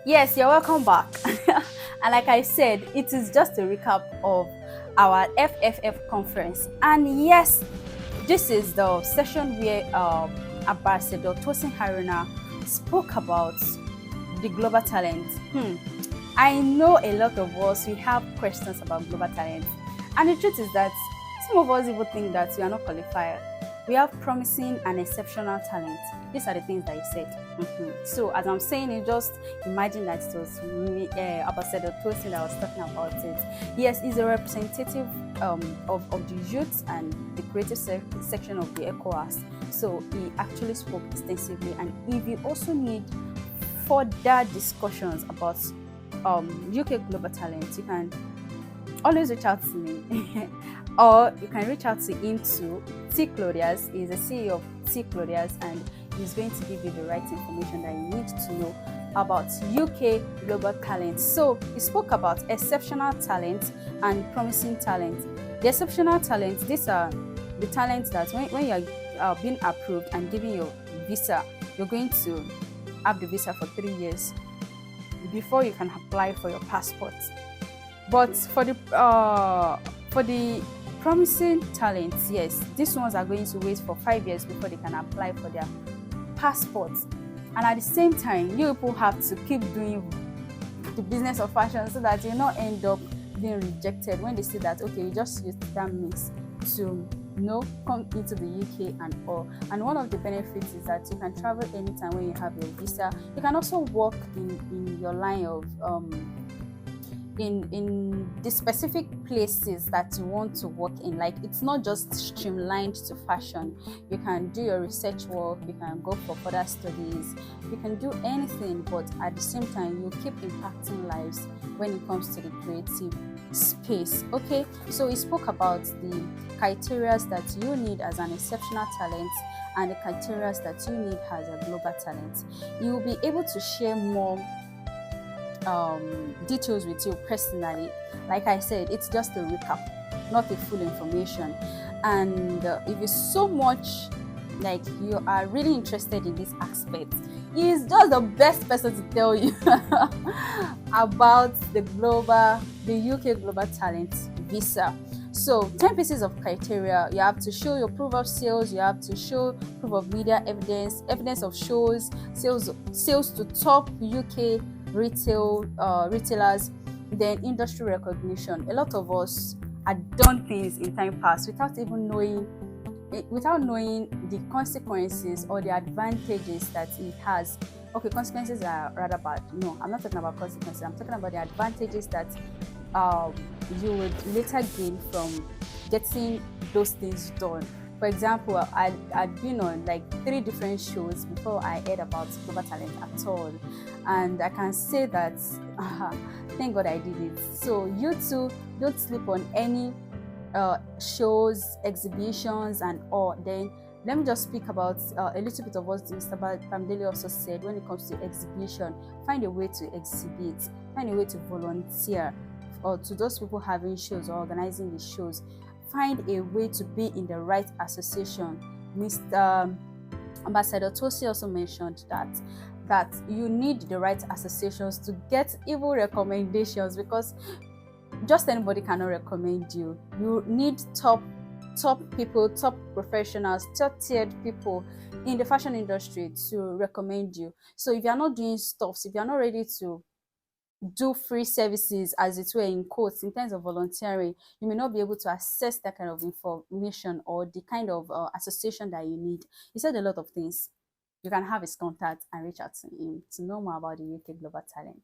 Yes, you're welcome back. And like I said, it is just a recap of our FFF conference. And yes, this is the session where Ambassador Tosin Aruna spoke about the global talent. I know a lot of us, we have questions about global talent. And the truth is that some of us even think that we are not qualified. We have promising and exceptional talent. These are the things that he said. So as I'm saying, you just imagine that it was me, Ambassador Tosin, that was talking about it. Yes, he's a representative of the youth and the creative section of the ECOWAS. So he actually spoke extensively. And if you also need further discussions about UK global talent, you can always reach out to me. Or you can reach out to him to T. Claudius. He's the CEO of T. Claudius, and he's going to give you the right information that you need to know about UK global talent. So he spoke about exceptional talent and promising talent. The exceptional talent, these are the talents that when you are being approved and given your visa, you're going to have the visa for 3 years before you can apply for your passport. But for the promising talents, yes, these ones are going to wait for 5 years before they can apply for their passports. And at the same time, you people have to keep doing the business of fashion so that you not end up being rejected when they see that, okay, you just used that mix to come into the UK and all. And one of the benefits is that you can travel anytime when you have your visa. You can also work in your line of in the specific places that you want to work in. Like, it's not just streamlined to fashion. You can do your research work, you can go for further studies, you can do anything, but at the same time you keep impacting lives when it comes to the creative space. Okay, so we spoke about the criteria that you need as an exceptional talent and the criteria that you need as a global talent. You will be able to share more details with you personally. Like I said, it's just a recap, not a full information. And if it's so much like you are really interested in this aspect, he is just the best person to tell you about the UK global talent visa. So 10 pieces of criteria. You have to show your proof of sales, you have to show proof of media evidence of shows, sales to top UK retailers, then industry recognition. A lot of us had done things in time past without knowing the consequences or the advantages that it has. Okay, consequences are rather bad. No, I'm not talking about consequences. I'm talking about the advantages that you would later gain from getting those things done. For example, I'd been on like 3 different shows before I heard about global talent at all, and I can say that thank God I did it. So you too, don't sleep on any shows, exhibitions, and all. Then let me just speak about a little bit of what Mr. Bamdele also said. When it comes to exhibition, find a way to exhibit, find a way to volunteer, or to those people having shows or organizing the shows. Find a way to be in the right association. Mr. Ambassador Tosi also mentioned that you need the right associations to get even recommendations, because just anybody cannot recommend you. You need top people, top professionals, top-tiered people in the fashion industry to recommend you. So if you're not doing stuff, if you're not ready to do free services, as it were, in quotes, in terms of volunteering, you may not be able to access that kind of information or the kind of association that you need. He said a lot of things. You can have his contact and reach out to him to know more about the UK global talent.